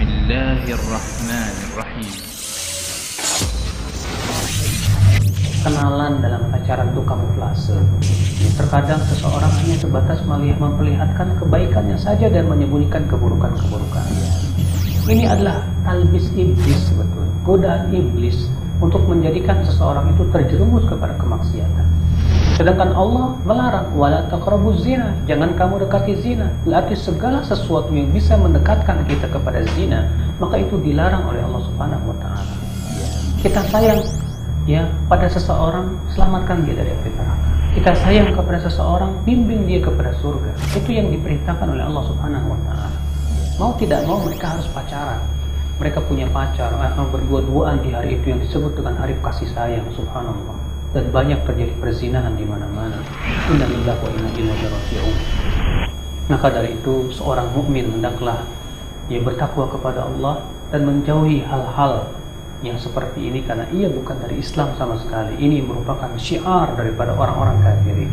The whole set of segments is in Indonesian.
Bismillahirrahmanirrahim. Kenalan dalam pacaran itu kamuflase. Terkadang seseorang hanya sebatas memperlihatkan kebaikannya saja dan menyembunyikan keburukan-keburukannya. Ini adalah talbis iblis, sebetulnya godaan iblis untuk menjadikan seseorang itu terjerumus kepada kemaksiatan. Sedangkan Allah melarang, wala taqrabuz zina, jangan kamu dekati zina. Berarti segala sesuatu yang bisa mendekatkan kita kepada zina, maka itu dilarang oleh Allah Subhanahu wa taala. Kita sayang pada seseorang, selamatkan dia dari api neraka. Kita sayang kepada seseorang, bimbing dia kepada surga. Itu yang diperintahkan oleh Allah Subhanahu wa taala. Mau tidak mau mereka harus pacaran. Mereka punya pacar, berdua-duaan di hari itu yang disebut dengan hari kasih sayang, subhanallah. Dan banyak terjadi perzinahan di mana-mana. Inna lillahi wa inna ilaihi raji'un. Maka dari itu seorang mukmin hendaklah ia bertakwa kepada Allah dan menjauhi hal-hal yang seperti ini, karena ia bukan dari Islam sama sekali. Ini merupakan syiar daripada orang-orang kafirin.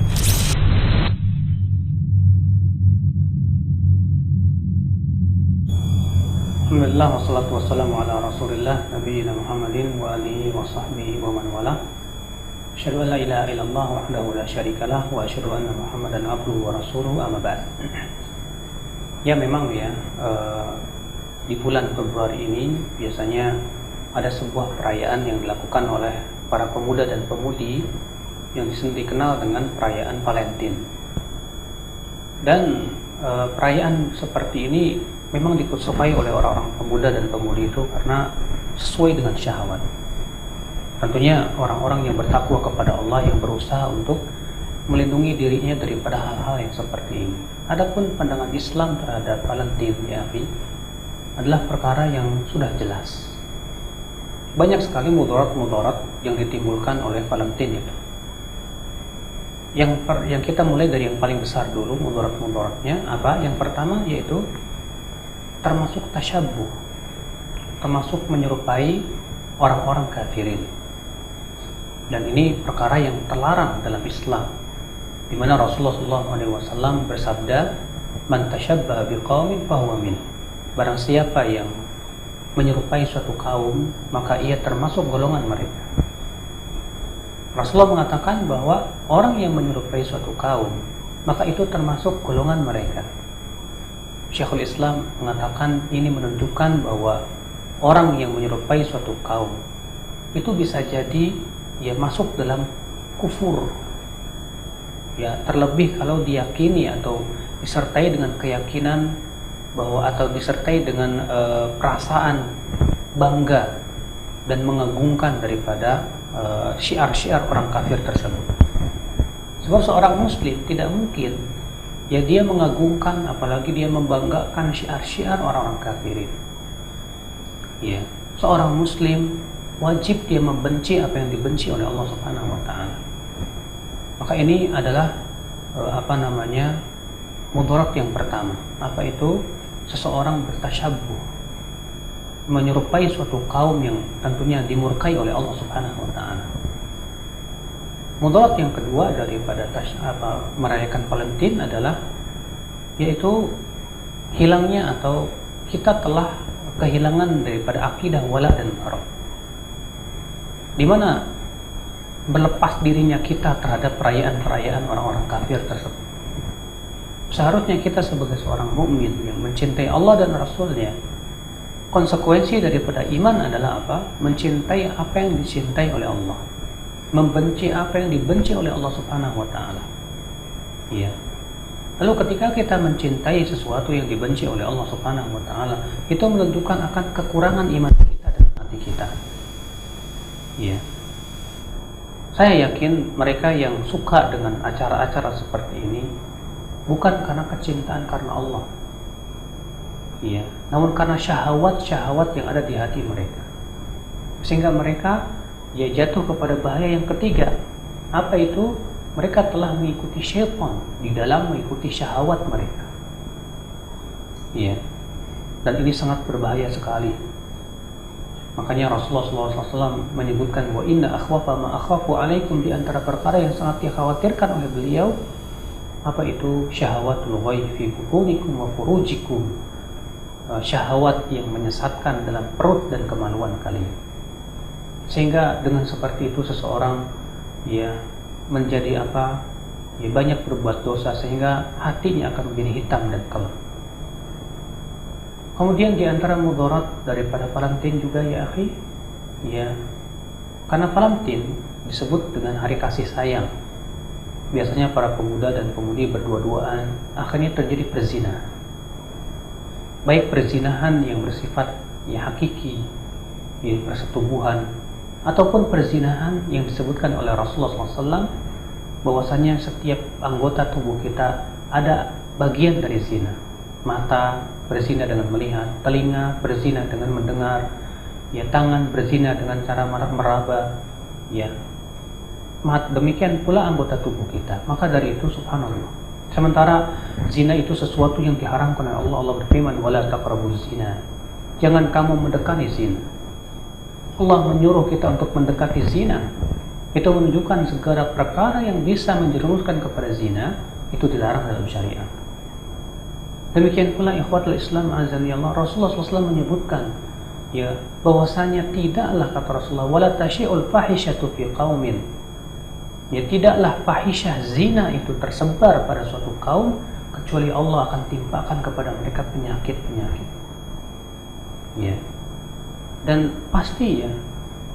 Alhamdulillah wassalatu wassalamu ala rasulillah nabiyina Muhammadin wa alihi wa sahbihi wa man wala. Asyhadu an la ilaha illallah wahdahu la syarikalah wa asyhadu anna Muhammadan abduhu wa rasuluhu, amma ba'd. Ya memang di bulan Februari ini biasanya ada sebuah perayaan yang dilakukan oleh para pemuda dan pemudi yang dikenal dengan perayaan Valentine. Dan perayaan seperti ini memang disukai oleh orang-orang pemuda dan pemudi itu karena sesuai dengan syahwat. Tentunya orang-orang yang bertakwa kepada Allah, yang berusaha untuk melindungi dirinya daripada hal-hal yang seperti ini. Adapun pandangan Islam terhadap Valentine adalah perkara yang sudah jelas. Banyak sekali mudarat-mudarat yang ditimbulkan oleh Valentine itu. Yang kita mulai dari yang paling besar dulu, mudarat-mudaratnya apa? Yang pertama yaitu termasuk tasyabbuh, termasuk menyerupai orang-orang kafirin. Dan ini perkara yang terlarang dalam Islam, di mana Rasulullah SAW bersabda, "Man tasyabbaha biqaumin fahuwa minhum." Barang siapa yang menyerupai suatu kaum, maka ia termasuk golongan mereka. Rasulullah mengatakan bahwa orang yang menyerupai suatu kaum, maka itu termasuk golongan mereka. Syekhul Islam mengatakan ini menunjukkan bahwa orang yang menyerupai suatu kaum itu bisa jadi masuk dalam kufur. Terlebih kalau diyakini atau disertai dengan keyakinan bahwa, atau disertai dengan perasaan bangga dan mengagungkan daripada syiar-syiar orang kafir tersebut. Sebab seorang muslim tidak mungkin dia mengagungkan, apalagi dia membanggakan syiar-syiar orang-orang kafirin. Seorang muslim wajib dia membenci apa yang dibenci oleh Allah Subhanahu wa taala. Maka ini adalah mudarat yang pertama. Apa itu? Seseorang bertasyabbuh, menyerupai suatu kaum yang tentunya dimurkai oleh Allah Subhanahu wa taala. Mudarat yang kedua daripada merayakan Valentine adalah yaitu hilangnya, atau kita telah kehilangan daripada akidah wala dan bara, di mana berlepas dirinya kita terhadap perayaan-perayaan orang-orang kafir tersebut. Seharusnya kita sebagai seorang mukmin yang mencintai Allah dan Rasulnya, konsekuensi daripada iman adalah apa? Mencintai apa yang dicintai oleh Allah, membenci apa yang dibenci oleh Allah Subhanahu wa taala. Lalu ketika kita mencintai sesuatu yang dibenci oleh Allah Subhanahu wa taala, itu menunjukkan akan kekurangan iman kita dalam hati kita. Saya yakin mereka yang suka dengan acara-acara seperti ini bukan karena kecintaan karena Allah, namun karena syahwat-syahwat yang ada di hati mereka, sehingga mereka jatuh kepada bahaya yang ketiga. Apa itu? Mereka telah mengikuti syaitan di dalam mengikuti syahwat mereka. Dan ini sangat berbahaya sekali. Makanya Rasulullah SAW menyebutkan, wa inna akhwafa ma akhafu alaikum, di antara perkara yang sangat dikhawatirkan oleh beliau, apa itu? Syahwatul ghaib fi butunikum wa furujikum, syahwat yang menyesatkan dalam perut dan kemaluan kalian. Sehingga dengan seperti itu seseorang ya menjadi apa? Ya banyak berbuat dosa sehingga hatinya akan menjadi hitam dan kelam. Kemudian di antara mudarat daripada Valentine juga ya akhi, ya karena Valentine disebut dengan hari kasih sayang. Biasanya para pemuda dan pemudi berdua-duaan, akhirnya terjadi perzinahan. Baik perzinahan yang bersifat ya hakiki, ya persetubuhan, ataupun perzinahan yang disebutkan oleh Rasulullah SAW, bahwasanya setiap anggota tubuh kita ada bagian dari zina. Mata berzina dengan melihat, telinga berzina dengan mendengar, ya tangan berzina dengan cara meraba, ya demikian pula anggota tubuh kita. Maka dari itu subhanallah, sementara zina itu sesuatu yang diharamkan oleh Allah. Allah berfirman, wala taqrabuz zina, jangan kamu mendekati zina. Allah menyuruh kita untuk mendekati zina. Itu menunjukkan segala perkara yang bisa menjerumuskan kepada zina itu dilarang dalam syariat. Demikian pula ikhwatul Islam azani Allah, Rasulullah SAW menyebutkan ya bahwasanya tidaklah, kata Rasulullah, wala tasyi'ul fahishatu fi qaumin, ya tidaklah fahisyah zina itu tersebar pada suatu kaum kecuali Allah akan timpakan kepada mereka penyakit-penyakit. Ya. Dan pasti ya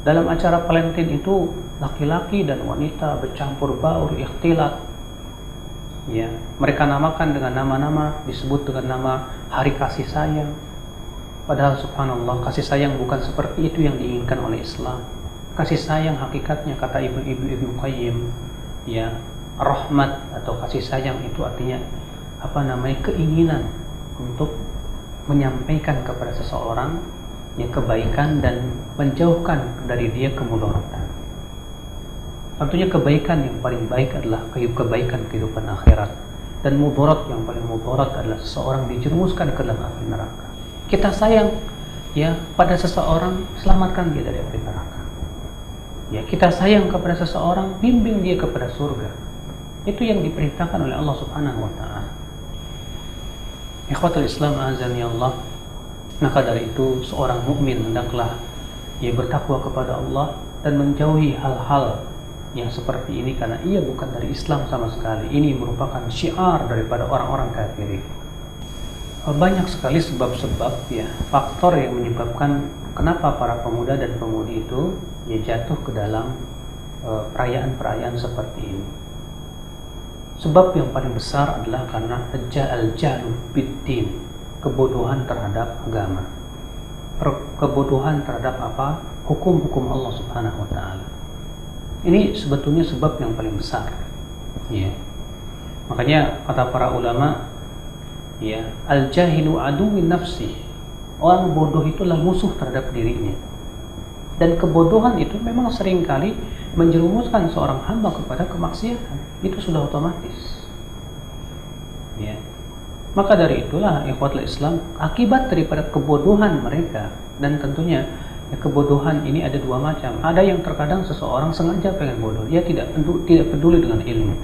dalam acara Valentine itu laki-laki dan wanita bercampur baur, ikhtilat. Ya, mereka namakan dengan nama-nama, disebut dengan nama hari kasih sayang. Padahal subhanallah, kasih sayang bukan seperti itu yang diinginkan oleh Islam. Kasih sayang hakikatnya, kata Ibnu Qayyim, ya, rahmat atau kasih sayang itu artinya keinginan untuk menyampaikan kepada seseorang yang kebaikan dan menjauhkan dari dia kemudaratan. Tentunya kebaikan yang paling baik adalah kebaikan kehidupan akhirat, dan mudarat yang paling mudarat adalah seseorang dijerumuskan ke dalam api neraka. Kita sayang ya pada seseorang, selamatkan dia dari api neraka. Ya, kita sayang kepada seseorang, bimbing dia kepada surga. Itu yang diperintahkan oleh Allah Subhanahu wa taala. Ikhwatul Islam azani Allah, maka dari itu seorang mukmin hendaklah ia bertakwa kepada Allah dan menjauhi hal-hal yang seperti ini, karena ia bukan dari Islam sama sekali. Ini merupakan syiar daripada orang-orang kafir. Banyak sekali sebab-sebab ya, faktor yang menyebabkan kenapa para pemuda dan pemudi itu ya jatuh ke dalam perayaan-perayaan seperti ini. Sebab yang paling besar adalah karena al-jahlu bid-din, kebodohan terhadap agama, kebodohan terhadap apa? Hukum-hukum Allah Subhanahu wa taala. Ini sebetulnya sebab yang paling besar. Ya. Makanya kata para ulama, ya, al-jahilu aduwwin nafsi. Orang bodoh itulah musuh terhadap dirinya. Dan kebodohan itu memang seringkali menjerumuskan seorang hamba kepada kemaksiatan. Itu sudah otomatis. Ya. Maka dari itulah ikhwatul Islam, akibat daripada kebodohan mereka, dan tentunya ya, kebodohan ini ada dua macam. Ada yang terkadang seseorang sengaja pengen bodoh, dia tidak peduli dengan ilmu.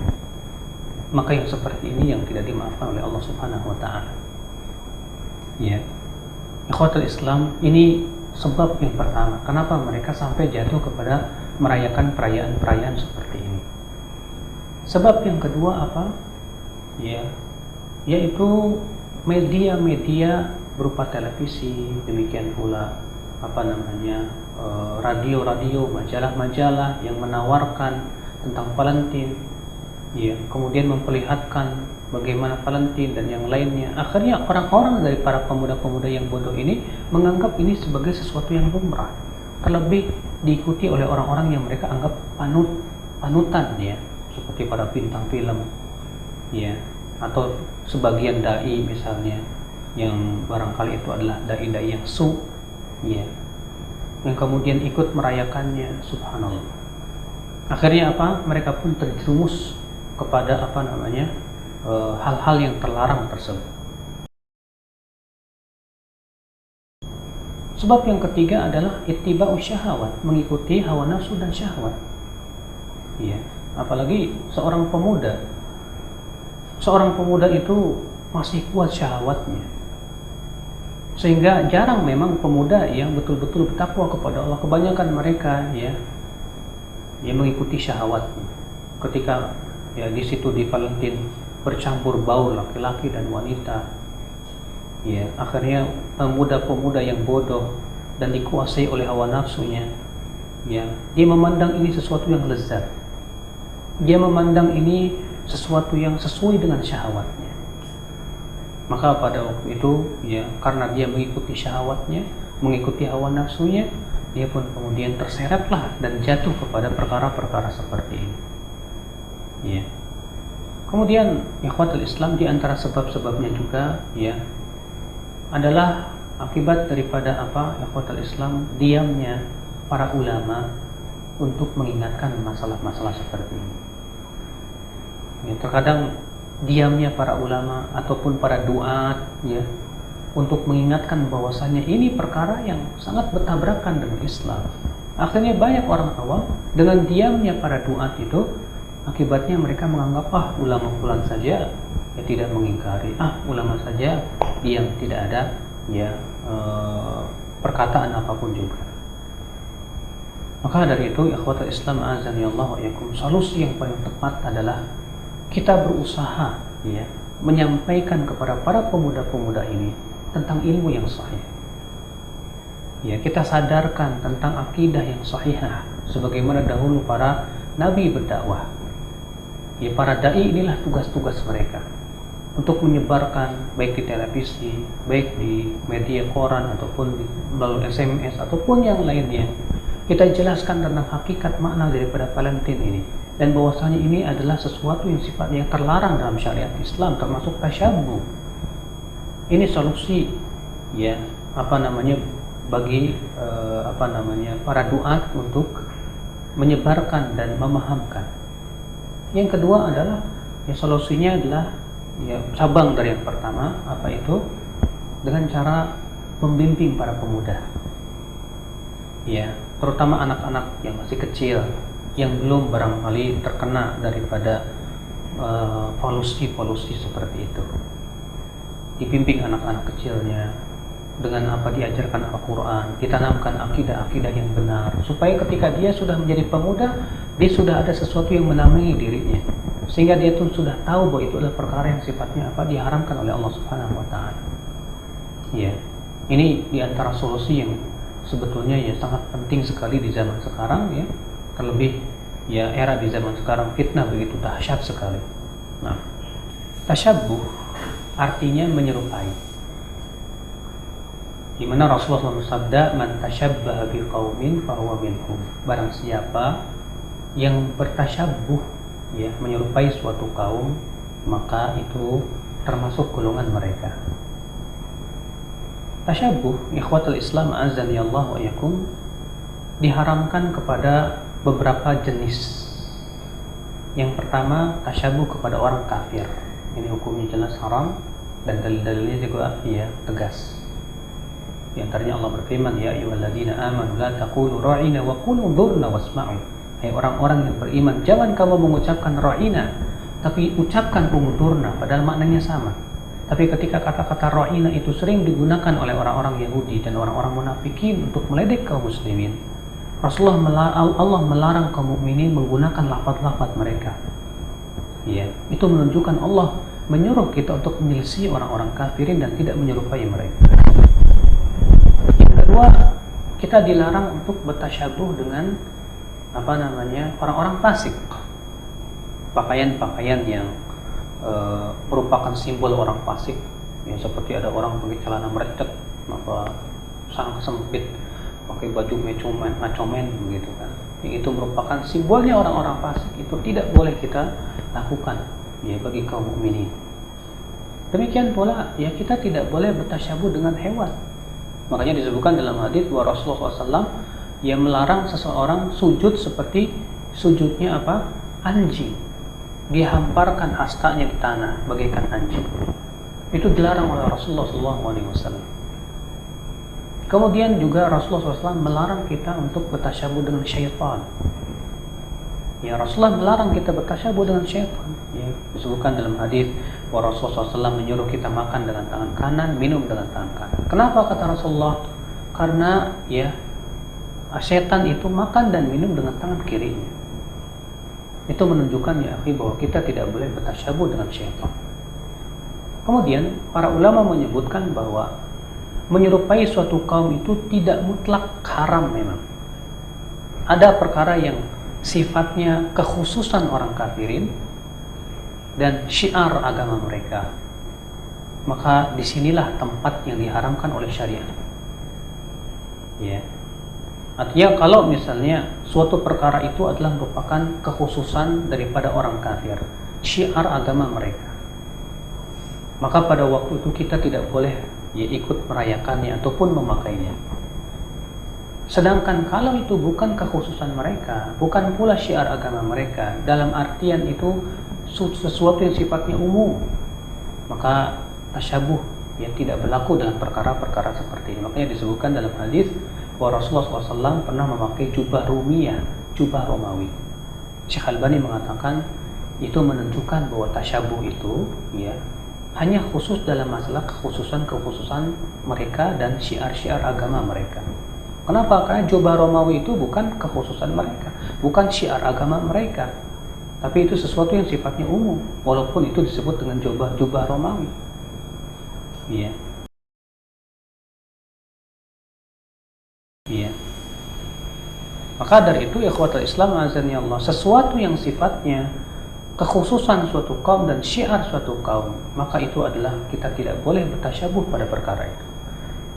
Maka yang seperti ini yang tidak dimaafkan oleh Allah Subhanahu wa taala. Ya. Ikhwatul Islam, ini sebab yang pertama kenapa mereka sampai jatuh kepada merayakan perayaan-perayaan seperti ini. Sebab yang kedua apa? Ya, yaitu media-media berupa televisi, demikian pula radio-radio, majalah-majalah yang menawarkan tentang Valentine, ya, kemudian memperlihatkan bagaimana Valentine dan yang lainnya. Akhirnya orang-orang dari para pemuda-pemuda yang bodoh ini menganggap ini sebagai sesuatu yang lumrah, terlebih diikuti oleh orang-orang yang mereka anggap panutan, ya, seperti para bintang film, ya, atau sebagian dai misalnya, yang barangkali itu adalah dai-dai yang ya, yang kemudian ikut merayakannya. Subhanallah. Akhirnya apa? Mereka pun terjerumus kepada hal-hal yang terlarang tersebut. Sebab yang ketiga adalah ittiba'u syahwat, mengikuti hawa nafsu dan syahwat. Ya, apalagi seorang pemuda. Seorang pemuda itu masih kuat syahwatnya. Sehingga jarang memang pemuda yang betul-betul bertakwa kepada Allah. Kebanyakan mereka ya mengikuti syahwatnya. Ketika ya di situ di Valentine bercampur baur laki-laki dan wanita, ya akhirnya pemuda-pemuda yang bodoh dan dikuasai oleh hawa nafsunya, ya dia memandang ini sesuatu yang lezat, dia memandang ini sesuatu yang sesuai dengan syahwatnya. Maka pada waktu itu ya karena dia mengikuti syahwatnya, mengikuti hawa nafsunya, dia pun kemudian terseretlah dan jatuh kepada perkara-perkara seperti ini. Ya. Kemudian ikhwatul Islam, di antara sebab-sebabnya juga ya adalah akibat daripada apa ikhwatul Islam, diamnya para ulama untuk mengingatkan masalah-masalah seperti ini. Ya, terkadang diamnya para ulama ataupun para duat ya untuk mengingatkan bahwasanya ini perkara yang sangat bertabrakan dengan Islam. Akhirnya banyak orang awam dengan diamnya para duat itu, akibatnya mereka menganggap ulama fulan saja ya tidak mengingkari, ulama saja diam, tidak ada ya perkataan apapun juga. Maka dari itu ikhwatul Islam azani Allah wa yakum, solusi yang paling tepat adalah kita berusaha ya menyampaikan kepada para pemuda-pemuda ini tentang ilmu yang sahih. Ya, kita sadarkan tentang akidah yang sahihah sebagaimana dahulu para nabi berdakwah. Ya, para dai inilah tugas-tugas mereka untuk menyebarkan baik di televisi, baik di media koran ataupun melalui SMS ataupun yang lainnya. Kita jelaskan tentang hakikat makna daripada Valentine ini, dan bahwasanya ini adalah sesuatu yang sifatnya terlarang dalam syariat Islam, termasuk tasyabbuh. Ini solusi ya bagi para duat untuk menyebarkan dan memahamkan. Yang kedua adalah ya solusinya adalah ya cabang dari yang pertama, apa itu? Dengan cara membimbing para pemuda. Ya, terutama anak-anak yang masih kecil, yang belum barangkali terkena daripada polusi seperti itu. Dibimbing anak-anak kecilnya dengan apa diajarkan Al-Quran, ditanamkan akidah-akidah yang benar, supaya ketika dia sudah menjadi pemuda, dia sudah ada sesuatu yang menamai dirinya, sehingga dia tuh sudah tahu bahwa itu adalah perkara yang sifatnya apa diharamkan oleh Allah Subhanahu Wa Taala. Ya, ini diantara solusi yang sebetulnya ya sangat penting sekali di zaman sekarang ya, terlebih ya era di zaman sekarang fitnah begitu dahsyat sekali. Nah, tasyabbuh artinya menyerupai. Di mana Rasulullah SAW bersabda, "Man tashabbaha biqaumin fahuwa minhum." Barang siapa yang bertasyabbuh ya menyerupai suatu kaum, maka itu termasuk golongan mereka. Tasyabbuh ikhwatul Islam azani Allah wa yakum diharamkan kepada beberapa jenis. Yang pertama, tasyabbuh kepada orang kafir. Ini hukumnya jelas haram dan dalil-dalilnya juga ya tegas. Di antaranya Allah berfirman, "Ya ayyuhalladzina amanu la taqulu ra'ina wa qulu dzurna wasma'u." Hai orang-orang yang beriman, jangan kamu mengucapkan ra'ina, tapi ucapkan ungdurna, padahal maknanya sama. Tapi ketika kata-kata ra'ina itu sering digunakan oleh orang-orang Yahudi dan orang-orang munafikin untuk meledek kaum muslimin, Allah melarang kaum mukminin menggunakan lafaz-lafaz mereka. Ya, itu menunjukkan Allah menyuruh kita untuk menyelisih orang-orang kafirin dan tidak menyerupai mereka. Yang kedua, kita dilarang untuk bertasyabuh dengan orang-orang fasik. Pakaian-pakaian yang merupakan simbol orang fasik, ya, seperti ada orang pakai celana merecet, sangat sempit, pakai baju macomen begitu kan. Yang itu merupakan simbolnya orang-orang fasik, itu tidak boleh kita lakukan ya bagi kaum mukminin. Demikian pula ya kita tidak boleh bertasyabuh dengan hewan. Makanya disebutkan dalam hadis bahwa Rasulullah SAW yang melarang seseorang sujud seperti sujudnya anjing. Dia hamparkan hastanya di tanah bagaikan anjing. Itu dilarang oleh Rasulullah SAW. Kemudian juga Rasulullah SAW melarang kita untuk bertasyabuh dengan syaitan. Ya, Rasulullah melarang kita bertasyabuh dengan syaitan. Ya, disebutkan dalam hadis, bahwa Rasulullah SAW menyuruh kita makan dengan tangan kanan, minum dengan tangan kanan. Kenapa kata Rasulullah? Karena ya setan itu makan dan minum dengan tangan kirinya. Itu menunjukkan ya akhi bahwa kita tidak boleh bertasyabuh dengan syaitan. Kemudian para ulama menyebutkan bahwa menyerupai suatu kaum itu tidak mutlak haram memang. Ada perkara yang sifatnya kekhususan orang kafirin dan syiar agama mereka. Maka disinilah tempat yang diharamkan oleh syariat. Ya. Artinya kalau misalnya suatu perkara itu adalah merupakan kekhususan daripada orang kafir, syiar agama mereka, maka pada waktu itu kita tidak boleh ya ikut merayakannya ataupun memakainya. Sedangkan kalau itu bukan kekhususan mereka, bukan pula syiar agama mereka, dalam artian itu sesuatu yang sifatnya umum, maka tasyabuh ya tidak berlaku dengan perkara-perkara seperti ini. Makanya disebutkan dalam hadis bahwa Rasulullah SAW pernah memakai jubah Rumiyah, jubah Romawi. Syekh Albani mengatakan itu menunjukkan bahwa tasyabuh itu ya hanya khusus dalam masalah kekhususan mereka dan syiar-syiar agama mereka. Kenapa? Karena jubah Romawi itu bukan kekhususan mereka, bukan syiar agama mereka, tapi itu sesuatu yang sifatnya umum, walaupun itu disebut dengan jubah Romawi. Iya. Iya. Maka dari itu ikhwatul Islam azani Allah, sesuatu yang sifatnya kekhususan suatu kaum dan syiar suatu kaum, maka itu adalah kita tidak boleh bertasyabuh pada perkara itu.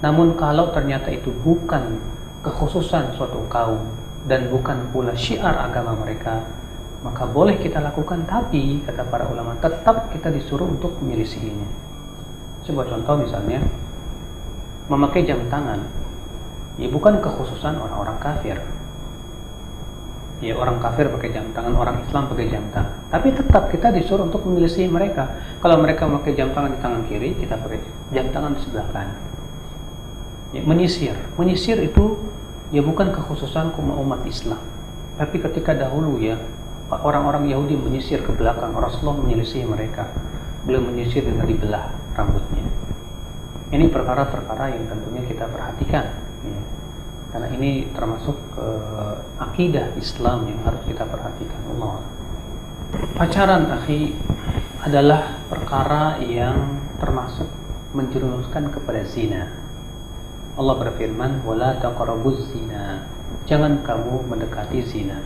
Namun kalau ternyata itu bukan kekhususan suatu kaum dan bukan pula syiar agama mereka, maka boleh kita lakukan, tapi kata para ulama tetap kita disuruh untuk menyelisihinya. Sebuah contoh misalnya memakai jam tangan, ya bukan kekhususan orang-orang kafir. Ya orang kafir pakai jam tangan, orang Islam pakai jam tangan. Tapi tetap kita disuruh untuk menyelisihi mereka. Kalau mereka memakai jam tangan di tangan kiri, kita pakai jam tangan di sebelah kanan. Ya, menyisir itu ya bukan kekhususan umat Islam. Tapi ketika dahulu ya orang-orang Yahudi menyisir ke belakang, Rasulullah menyelisihi mereka. Beliau menyisir dengan dibelah rambutnya. Ini perkara-perkara yang tentunya kita perhatikan. Ya. Karena ini termasuk akidah Islam yang harus kita perhatikan. Allah. Pacaran akhi adalah perkara yang termasuk menjerumuskan kepada zina. Allah berfirman, "Wala taqrabuz zina." Jangan kamu mendekati zina.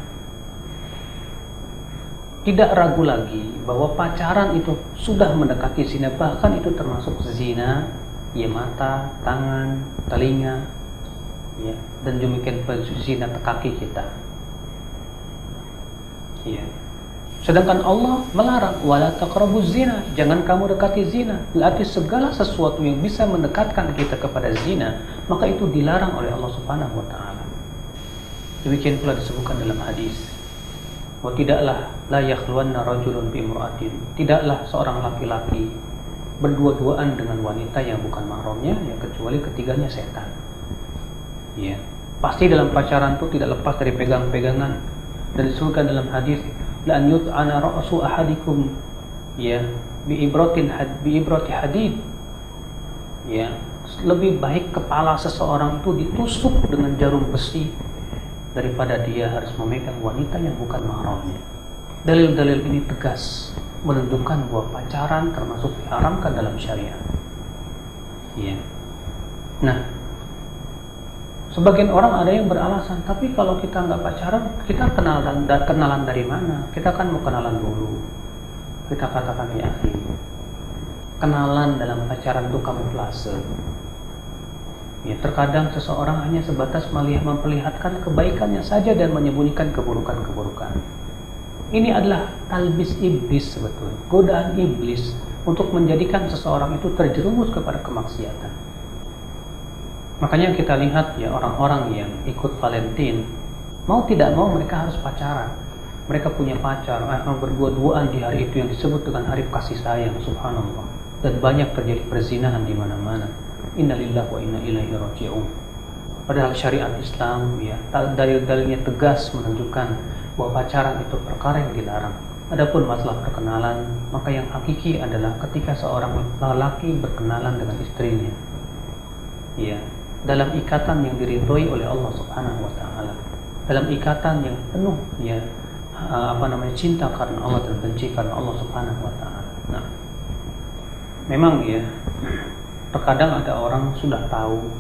Tidak ragu lagi bahwa pacaran itu sudah mendekati zina, bahkan itu termasuk zina, ya mata, tangan, telinga, ya, dan demikian pula zina kaki kita. Ya. Sedangkan Allah melarang, wala taqrabuz zina, jangan kamu dekati zina. Berarti segala sesuatu yang bisa mendekatkan kita kepada zina, maka itu dilarang oleh Allah Subhanahu wa taala. Demikian pula disebutkan dalam hadis, wa tidaklah la yakhluwanna rajulun bi imra'atin, tidaklah seorang laki-laki berdua-duaan dengan wanita yang bukan mahramnya, yang kecuali ketiganya setan. Ya, pasti dalam pacaran itu tidak lepas dari pegang-pegangan, dan disebutkan dalam hadis, la an yut'ana ra'su ahadikum ya bi ibrati hadid. Ya, lebih baik kepala seseorang itu ditusuk dengan jarum besi daripada dia harus memegang wanita yang bukan mahramnya. Dalil-dalil ini tegas menunjukkan bahwa pacaran termasuk diharamkan dalam syariat. Ya. Nah, sebagian orang ada yang beralasan, tapi kalau kita nggak pacaran, kita kenalan dari mana? Kita kan mau kenalan dulu. Kita katakan ya akhi, kenalan dalam pacaran itu kamuflase. Ya, terkadang seseorang hanya sebatas memperlihatkan kebaikannya saja dan menyembunyikan keburukan-keburukan. Ini adalah talbis iblis sebetulnya, godaan iblis untuk menjadikan seseorang itu terjerumus kepada kemaksiatan. Makanya kita lihat ya orang-orang yang ikut Valentine, mau tidak mau mereka harus pacaran. Mereka punya pacar, akan berdua-duaan di hari itu yang disebut dengan hari kasih sayang, subhanallah. Dan banyak terjadi perzinahan di mana-mana. Innalillahi wa inna ilaihi raji'un. Padahal syariat Islam ya dalil-dalilnya tegas menunjukkan bahwa pacaran itu perkara yang dilarang. Adapun masalah perkenalan, maka yang hakiki adalah ketika seorang lelaki berkenalan dengan istrinya, ya, dalam ikatan yang diridhoi oleh Allah Subhanahu wa taala, dalam ikatan yang penuh, ya, cinta karena Allah dan benci karena Allah Subhanahu wa taala. Nah, memang ya, terkadang ada orang sudah tahu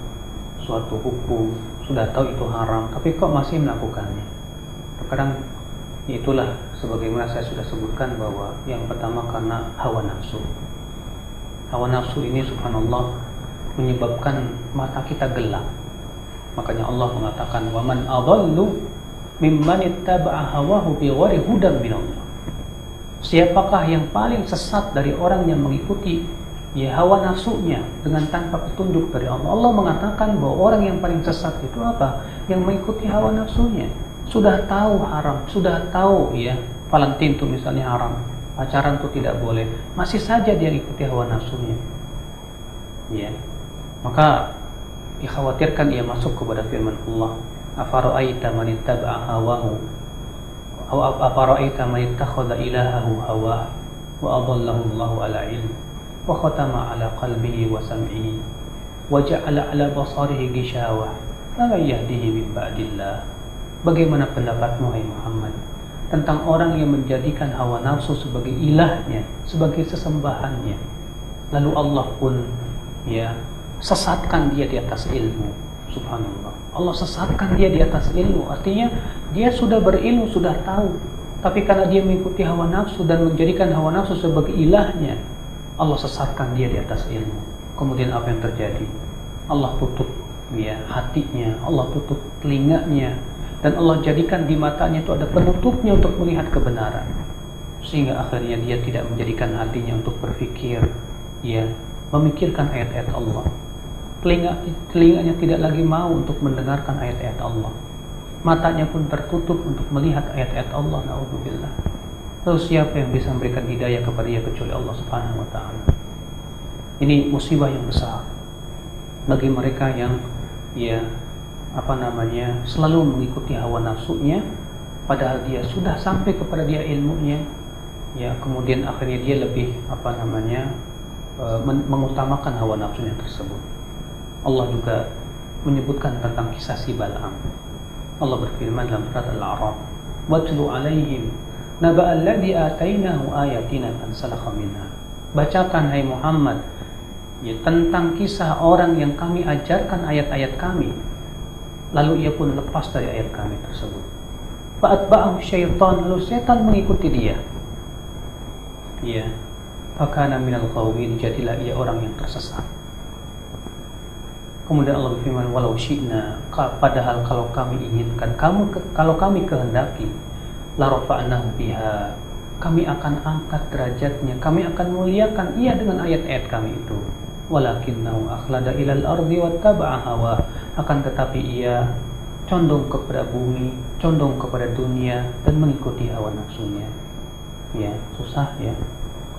suatu hukum, sudah tahu itu haram, tapi kok masih melakukannya. Terkadang itulah sebagaimana saya sudah sebutkan bahwa yang pertama karena hawa nafsu. Hawa nafsu ini subhanallah menyebabkan mata kita gelap. Makanya Allah mengatakan wa man adallu mimman ittaba'a hawahu bighairi hudan minallah. Siapakah yang paling sesat dari orang yang mengikuti ya hawa nafsunya dengan tanpa petunjuk dari Allah. Allah mengatakan bahwa orang yang paling sesat itu apa? Yang mengikuti hawa nafsunya. Sudah tahu haram, sudah tahu ya Valentine itu misalnya haram, pacaran itu tidak boleh, masih saja dia ikuti hawa nafsunya. Ya. Maka dikhawatirkan ia masuk kepada firman Allah, afara'aita man ittaba'a hawahu aw afara'aita man ittakhadha ilahahu hawa wa adallahu Allahu ala ilm wa khatama ala qalbihi wa sam'ihi wa ja'ala ala basarihi ghishawah faman yahdihi min ba'dillah. Bagaimana pendapatmu hai Muhammad tentang orang yang menjadikan hawa nafsu sebagai ilahnya, sebagai sesembahannya, lalu Allah pun ya sesatkan dia di atas ilmu. Subhanallah, Allah sesatkan dia di atas ilmu. Artinya dia sudah berilmu, sudah tahu, tapi karena dia mengikuti hawa nafsu dan menjadikan hawa nafsu sebagai ilahnya, Allah sesatkan dia di atas ilmu. Kemudian apa yang terjadi? Allah tutup ya hatinya, Allah tutup telinganya, dan Allah jadikan di matanya itu ada penutupnya untuk melihat kebenaran, sehingga akhirnya dia tidak menjadikan hatinya untuk berpikir, ya, memikirkan ayat-ayat Allah. Telinganya tidak lagi mau untuk mendengarkan ayat-ayat Allah. Matanya pun tertutup untuk melihat ayat-ayat Allah. Na'udzubillah. Lalu siapa yang bisa memberikan hidayah kepada dia kecuali Allah Subhanahu wa taala? Ini musibah yang besar bagi mereka yang ya selalu mengikuti hawa nafsunya, padahal dia sudah sampai kepada dia ilmunya, ya, kemudian akhirnya dia lebih mengutamakan hawa nafsunya tersebut. Allah juga menyebutkan tentang kisah si Bal'am. Allah berfirman dalam surat Al-A'raf, "Watlu 'alaihim naba'al ladzi atainahu ayatina fansalakha minha." Bacakan hai Muhammad ya tentang kisah orang yang kami ajarkan ayat-ayat kami, lalu ia pun lepas dari ayat kami tersebut. Fa'atba'ahu syaitan, lalu setan mengikuti dia. Ya, fakana minal ghawin, jadilah ia orang yang tersesat. Kemudian Allah berfirman, walau syi'na, padahal kalau kami inginkan, kalau kami kehendaki, la rafa'nahu biha, kami akan angkat derajatnya, kami akan muliakan ia dengan ayat-ayat kami itu. Walakinnahu akhlada ilal ardi wattaba'a hawa, akan tetapi ia condong kepada bumi, condong kepada dunia dan mengikuti hawa nafsunya. Ya, susah ya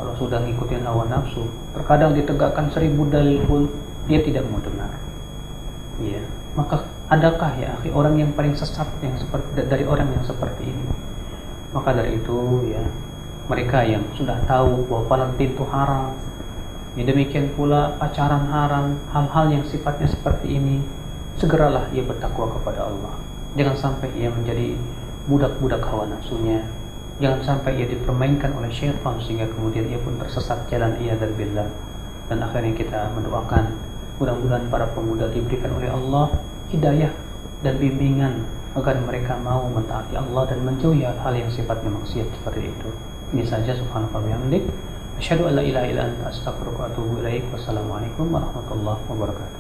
kalau sudah ngikutin hawa nafsu. Terkadang ditegakkan 1000 dalil pun dia tidak mau dengar. Ya, maka adakah ya akhi orang yang paling sesat yang seperti dari orang yang seperti ini? Maka dari itu ya, mereka yang sudah tahu bahwa Valentine itu haram, ya demikian pula pacaran haram, hal-hal yang sifatnya seperti ini, segeralah ia bertakwa kepada Allah. Jangan sampai ia menjadi budak-budak hawa nafsunya. Jangan sampai ia dipermainkan oleh syaitan sehingga kemudian ia pun tersesat jalan ia dan billah. Dan akhirnya kita mendoakan mudah-mudahan para pemuda diberikan oleh Allah hidayah dan bimbingan agar mereka mau mentaati Allah dan menjauhi hal yang sifatnya maksiat seperti itu. Ini saja, subhanallah wa bihamdik, asyhadu an la ilaha illa anta, astaghfiruka wa atubu ilaik. Wassalamualaikum warahmatullahi wabarakatuh.